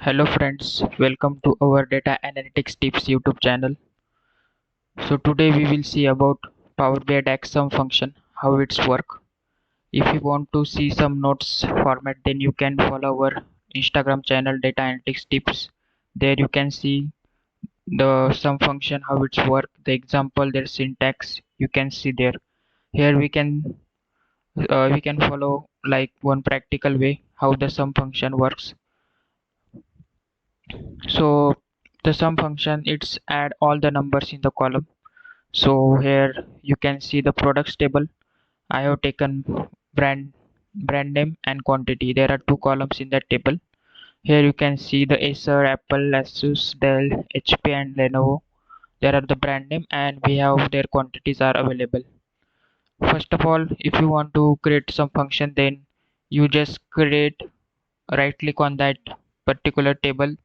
Hello friends, welcome to our data analytics tips YouTube channel. So today we will see about Power BI DAX sum function, how it's work. If you want to see some notes format, then you can follow our Instagram channel data analytics tips. There you can see the sum function, how it's work, the example, their syntax you can see there. Here we can follow like one practical way how the sum function works. So the sum function it's add all the numbers in the column. So here you can see the products table. I have taken brand name and quantity. There are two columns in that table. Here you can see the Acer, Apple, Asus, Dell, HP and Lenovo. There are the brand name and we have their quantities are available. First of all, if you want to create some function, then you just right click on that particular table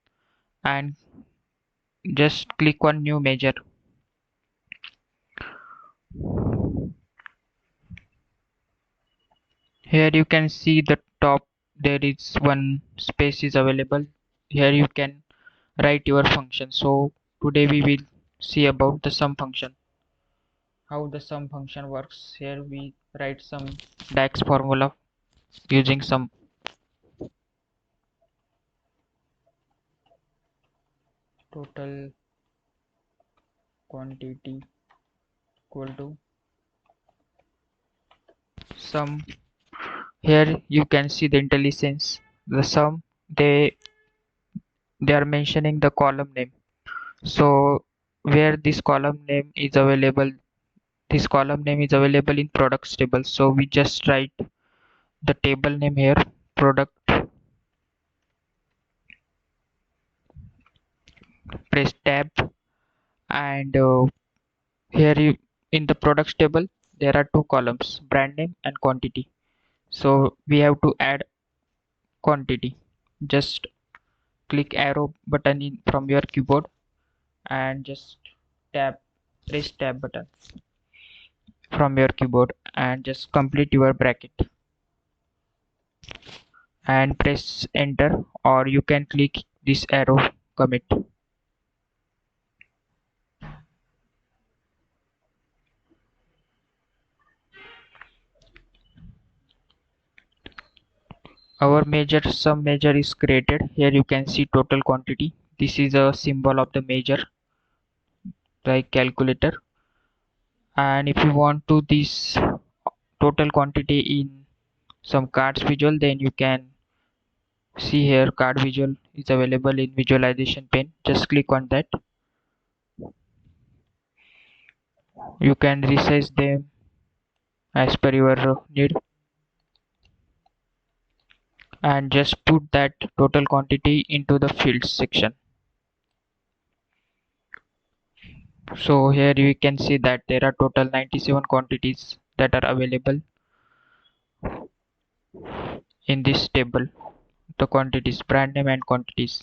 and just click on new measure. Here you can see the top, there is one space is available. Here you can write your function. So today we will see about the sum function, how the sum function works. Here we write some DAX formula using some total quantity equal to sum. Here you can see the IntelliSense, the sum, they are mentioning the column name. So where this column name is available, this column name is available in products table. So we just write the table name here, product, press tab, and here you, in the products table there are two columns, brand name and quantity. So we have to add quantity. Just click arrow button in from your keyboard and just tab press tab button from your keyboard and just complete your bracket and press enter, or you can click this arrow commit. Our sum measure is created. Here you can see total quantity. This is a symbol of the measure like calculator. And if you want to this total quantity in some cards visual, then you can see here card visual is available in visualization pane. Just click on that. You can resize them as per your need and just put that total quantity into the fields section. So here you can see that there are total 97 quantities that are available in this table, the quantities, brand name and quantities.